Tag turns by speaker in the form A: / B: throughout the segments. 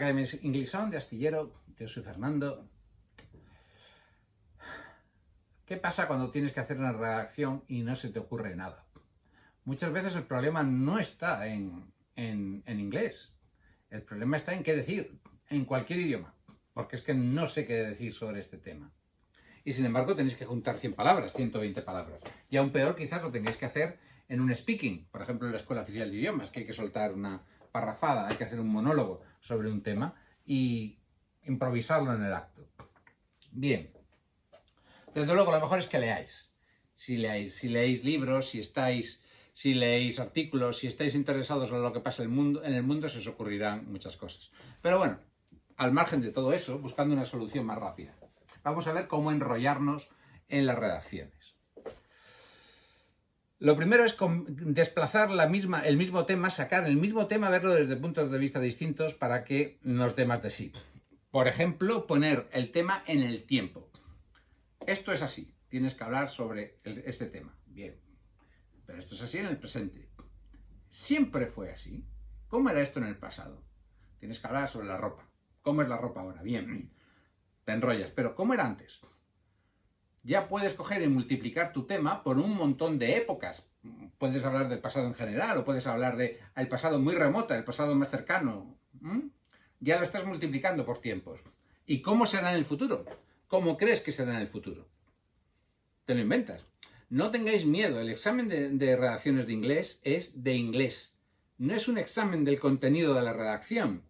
A: Academia English On de Astillero. Yo soy Fernando. ¿Qué pasa cuando tienes que hacer una redacción y no se te ocurre nada? Muchas veces el problema no está en inglés. El problema está en qué decir, en cualquier idioma. Porque es que no sé qué decir sobre este tema. Y sin embargo tenéis que juntar 100 palabras, 120 palabras. Y aún peor quizás lo tengáis que hacer en un speaking. Por ejemplo, en la Escuela Oficial de Idiomas, que hay que soltar una parrafada, hay que hacer un monólogo sobre un tema y improvisarlo en el acto. Bien. Desde luego, lo mejor es que leáis. Si leéis libros, si leéis artículos, si estáis interesados en lo que pasa en el mundo, se os ocurrirán muchas cosas. Pero bueno, al margen de todo eso, buscando una solución más rápida, vamos a ver cómo enrollarnos en las redacciones. Lo primero es desplazar el mismo tema, sacar el mismo tema, verlo desde puntos de vista distintos para que nos dé más de sí. Por ejemplo, poner el tema en el tiempo. Esto es así, tienes que hablar sobre este tema. Bien, pero esto es así en el presente. Siempre fue así. ¿Cómo era esto en el pasado? Tienes que hablar sobre la ropa. ¿Cómo es la ropa ahora? Bien, te enrollas. Pero ¿cómo era antes? Ya puedes coger y multiplicar tu tema por un montón de épocas. Puedes hablar del pasado en general o puedes hablar del pasado muy remoto, el pasado más cercano. Ya lo estás multiplicando por tiempos. ¿Y cómo será en el futuro? ¿Cómo crees que será en el futuro? Te lo inventas. No tengáis miedo. El examen de redacciones de inglés es de inglés. No es un examen del contenido de la redacción.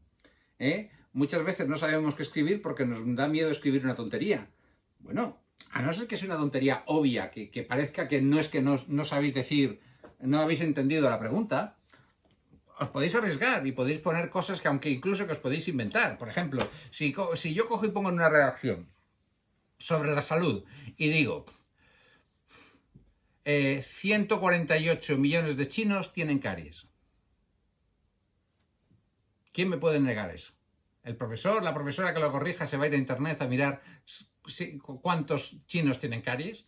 A: Muchas veces no sabemos qué escribir porque nos da miedo escribir una tontería. Bueno, a no ser que sea una tontería obvia, que parezca que no es que no sabéis decir, no habéis entendido la pregunta, os podéis arriesgar y podéis poner cosas que incluso que os podéis inventar. Por ejemplo, si yo cojo y pongo en una redacción sobre la salud y digo 148 millones de chinos tienen caries. ¿Quién me puede negar eso? ¿El profesor, la profesora que lo corrija se va a ir a internet a mirar cuántos chinos tienen caries?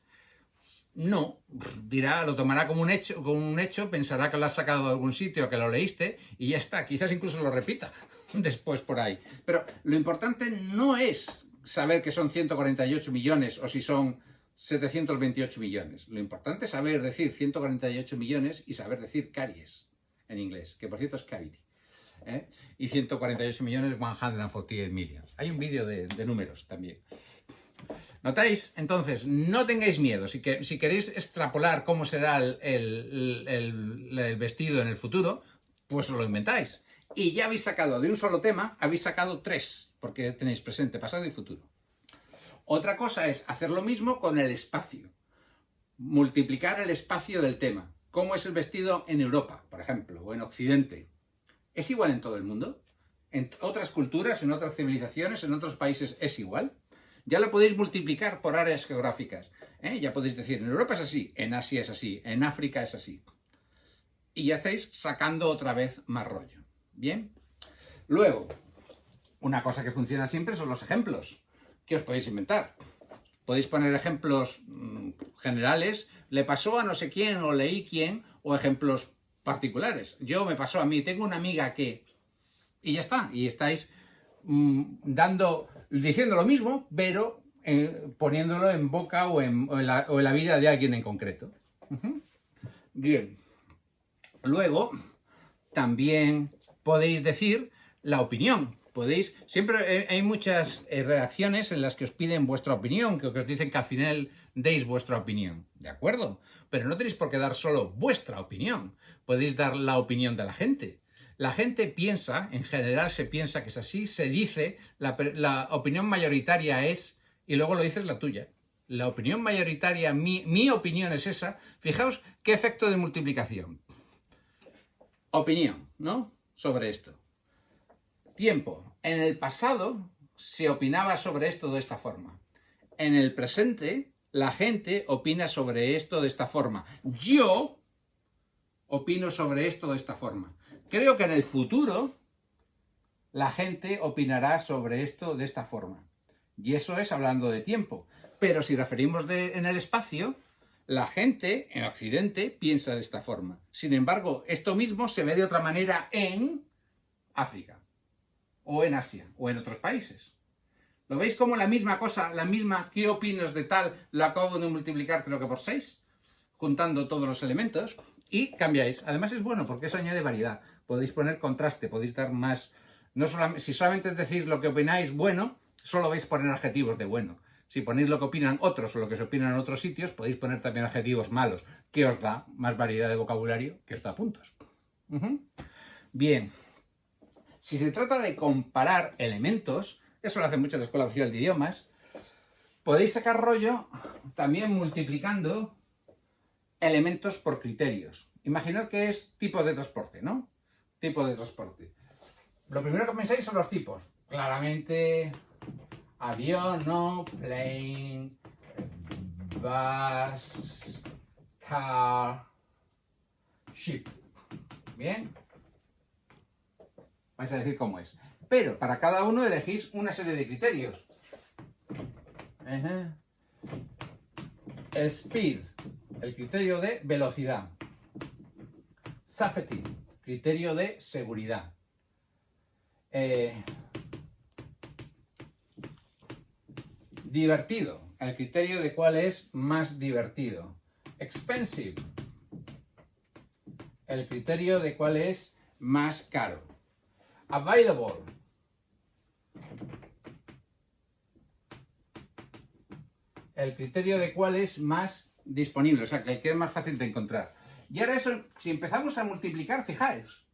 A: No, dirá, lo tomará como un hecho, pensará que lo has sacado de algún sitio, que lo leíste y ya está, quizás incluso lo repita después por ahí. Pero lo importante no es saber que son 148 millones o si son 728 millones. Lo importante es saber decir 148 millones y saber decir caries en inglés, que por cierto es cavity. Y 148 millones, 148 millions. Hay un vídeo de números también. ¿Notáis? Entonces, no tengáis miedo. Si queréis extrapolar cómo será el vestido en el futuro, pues lo inventáis. Y ya habéis sacado de un solo tema, habéis sacado 3, porque tenéis presente, pasado y futuro. Otra cosa es hacer lo mismo con el espacio. Multiplicar el espacio del tema. ¿Cómo es el vestido en Europa, por ejemplo, o en Occidente? ¿Es igual en todo el mundo? ¿En otras culturas, en otras civilizaciones, en otros países es igual? Ya lo podéis multiplicar por áreas geográficas. Ya podéis decir, en Europa es así, en Asia es así, en África es así. Y ya estáis sacando otra vez más rollo. ¿Bien? Luego, una cosa que funciona siempre son los ejemplos. ¿Qué os podéis inventar? Podéis poner ejemplos generales, le pasó a no sé quién o leí quién, o ejemplos particulares. Me pasó a mí, tengo una amiga que... Y ya está, y estáis diciendo lo mismo, pero poniéndolo en boca o en la vida de alguien en concreto. Bien. Luego, también podéis decir la opinión. Siempre hay muchas redacciones en las que os piden vuestra opinión, que os dicen que al final deis vuestra opinión, ¿de acuerdo? Pero no tenéis por qué dar solo vuestra opinión, podéis dar la opinión de la gente. La gente piensa, en general se piensa que es así, se dice, la opinión mayoritaria es, y luego lo dices la tuya. La opinión mayoritaria, mi opinión es esa. Fijaos qué efecto de multiplicación. Opinión, ¿no? Sobre esto. Tiempo. En el pasado se opinaba sobre esto de esta forma. En el presente la gente opina sobre esto de esta forma. Yo opino sobre esto de esta forma. Creo que en el futuro la gente opinará sobre esto de esta forma. Y eso es hablando de tiempo. Pero si referimos en el espacio, la gente en Occidente piensa de esta forma. Sin embargo, esto mismo se ve de otra manera en África. o en Asia, o en otros países. ¿Lo veis como la misma cosa, la misma, qué opinas de tal, lo acabo de multiplicar creo que por 6, juntando todos los elementos, y cambiáis. Además es bueno porque eso añade variedad. Podéis poner contraste, podéis dar más... No solamente, si solamente es decir lo que opináis bueno, solo vais a poner adjetivos de bueno. Si ponéis lo que opinan otros o lo que se opinan en otros sitios, podéis poner también adjetivos malos, que os da más variedad de vocabulario, que os da puntos. Bien. Si se trata de comparar elementos, eso lo hace mucho la Escuela Oficial de Idiomas, podéis sacar rollo también multiplicando elementos por criterios. Imaginad que es tipo de transporte, ¿no? Tipo de transporte. Lo primero que pensáis son los tipos. Claramente, avión, no, plane, bus, car, ship. ¿Bien? Vais a decir cómo es. Pero para cada uno elegís una serie de criterios. Speed, el criterio de velocidad. Safety, criterio de seguridad. Divertido, el criterio de cuál es más divertido. Expensive, el criterio de cuál es más caro. Available, el criterio de cuál es más disponible, o sea, que el que es más fácil de encontrar. Y ahora eso, si empezamos a multiplicar, fijáis,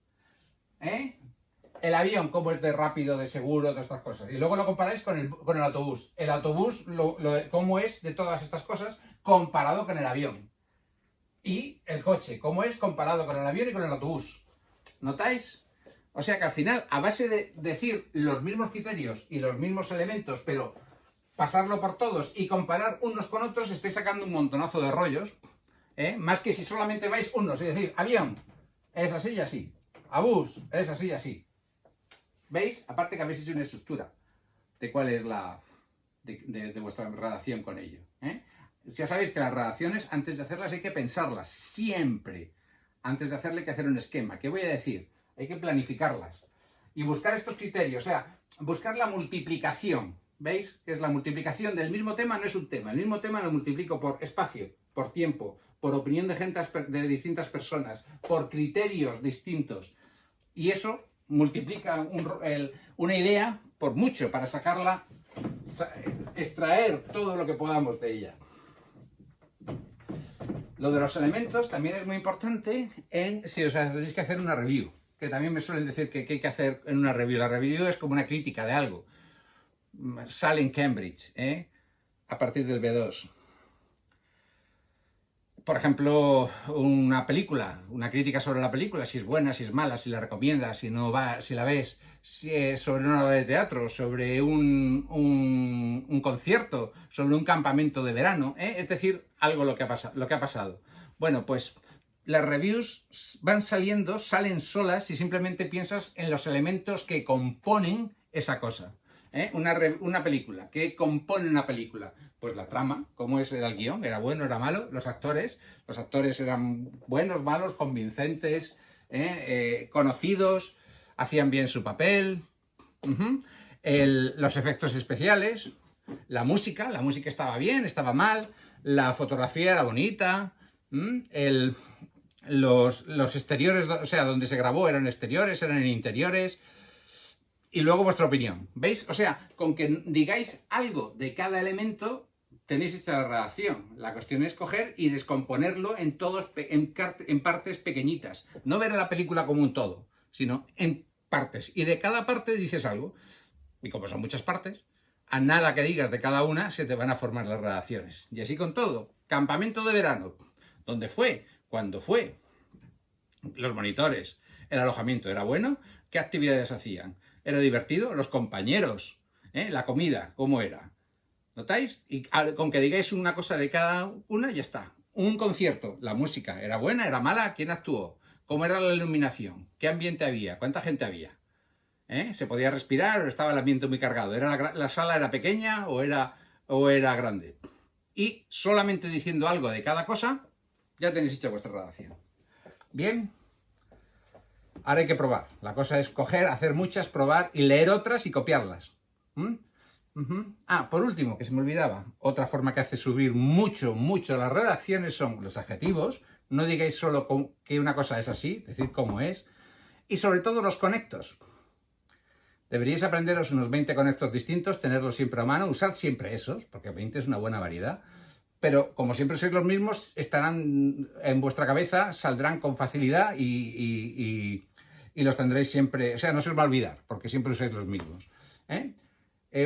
A: el avión, cómo es de rápido, de seguro, todas estas cosas. Y luego lo comparáis con el autobús. El autobús, cómo es de todas estas cosas comparado con el avión. Y el coche, cómo es comparado con el avión y con el autobús. ¿Notáis? O sea que al final, a base de decir los mismos criterios y los mismos elementos, pero pasarlo por todos y comparar unos con otros, estáis sacando un montonazo de rollos, más que si solamente vais unos y decir, avión, es así y así, bus, es así y así. ¿Veis? Aparte que habéis hecho una estructura de cuál es la de vuestra redacción con ello. Ya sabéis que las redacciones, antes de hacerlas hay que pensarlas, siempre. Antes de hacerle hay que hacer un esquema. ¿Qué voy a decir? Hay que planificarlas. Y buscar estos criterios, o sea, buscar la multiplicación. ¿Veis? Que es la multiplicación del mismo tema, no es un tema. El mismo tema lo multiplico por espacio, por tiempo, por opinión de distintas personas, por criterios distintos. Y eso multiplica una idea por mucho para sacarla, extraer todo lo que podamos de ella. Lo de los elementos también es muy importante si os tenéis que hacer una review, que también me suelen decir que hay que hacer en una review. La review es como una crítica de algo. Sale en Cambridge, a partir del B2. Por ejemplo, una película, una crítica sobre la película, si es buena, si es mala, si la recomiendas, si no va, si la ves, si es sobre una obra de teatro, sobre un concierto, sobre un campamento de verano, es decir, algo lo que ha pasado. Bueno, pues las reviews salen solas si simplemente piensas en los elementos que componen esa cosa. Una película, ¿qué compone una película? Pues la trama, cómo era el guión, era bueno, era malo, los actores eran buenos, malos, convincentes, conocidos, hacían bien su papel, los efectos especiales, la música estaba bien, estaba mal, la fotografía era bonita, los exteriores, o sea, donde se grabó eran exteriores, eran interiores. Y luego vuestra opinión. ¿Veis? O sea, con que digáis algo de cada elemento, tenéis esta redacción. La cuestión es coger y descomponerlo en partes pequeñitas. No ver a la película como un todo, sino en partes. Y de cada parte dices algo. Y como son muchas partes, a nada que digas de cada una se te van a formar las redacciones. Y así con todo. Campamento de verano. ¿Dónde fue? ¿Cuándo fue? Los monitores. ¿El alojamiento era bueno? ¿Qué actividades hacían? ¿Era divertido? Los compañeros, la comida, ¿cómo era? ¿Notáis? Y con que digáis una cosa de cada una, ya está. Un concierto, la música, ¿era buena? ¿Era mala? ¿Quién actuó? ¿Cómo era la iluminación? ¿Qué ambiente había? ¿Cuánta gente había? ¿Se podía respirar o estaba el ambiente muy cargado? ¿La sala era pequeña o era grande? Y solamente diciendo algo de cada cosa, ya tenéis hecha vuestra redacción. Bien. Ahora hay que probar. La cosa es coger, hacer muchas, probar y leer otras y copiarlas. ¿Mm? Por último, que se me olvidaba, otra forma que hace subir mucho las redacciones son los adjetivos. No digáis solo que una cosa es así, decid cómo es. Y sobre todo los conectos. Deberíais aprenderos unos 20 conectos distintos, tenerlos siempre a mano, usad siempre esos, porque 20 es una buena variedad. Pero como siempre sois los mismos, estarán en vuestra cabeza, saldrán con facilidad y los tendréis siempre, o sea, no se os va a olvidar, porque siempre usáis los mismos.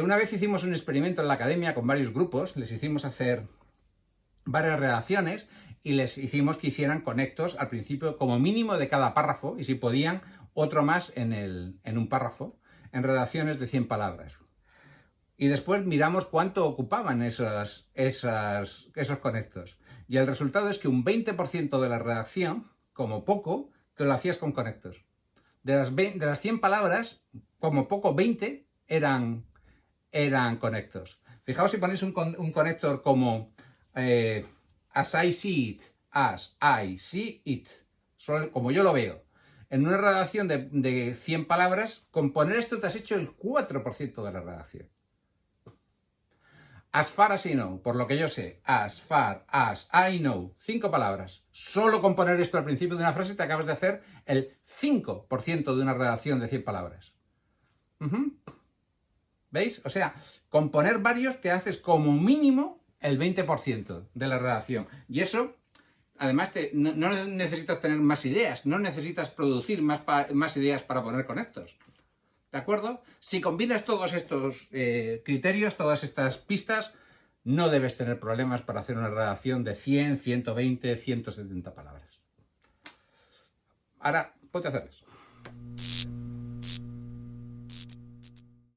A: Una vez hicimos un experimento en la academia con varios grupos, les hicimos hacer varias redacciones y les hicimos que hicieran conectos al principio como mínimo de cada párrafo y si podían otro más en un párrafo, en redacciones de 100 palabras. Y después miramos cuánto ocupaban esos conectos. Y el resultado es que un 20% de la redacción, como poco, te lo hacías con conectos. De las 100 palabras, como poco 20 eran conectos. Fijaos si ponéis un conector como as I see it, solo como yo lo veo. En una redacción de 100 palabras, con poner esto te has hecho el 4% de la redacción. As far as I know, por lo que yo sé, as far as I know, 5 palabras. Solo con poner esto al principio de una frase te acabas de hacer el 5% de una redacción de 100 palabras. ¿Veis? O sea, con poner varios te haces como mínimo el 20% de la redacción. Y eso, además, no necesitas tener más ideas, no necesitas producir más ideas para poner conectos. ¿De acuerdo? Si combinas todos estos criterios, todas estas pistas, no debes tener problemas para hacer una redacción de 100, 120, 170 palabras. Ahora, ponte a hacerlas.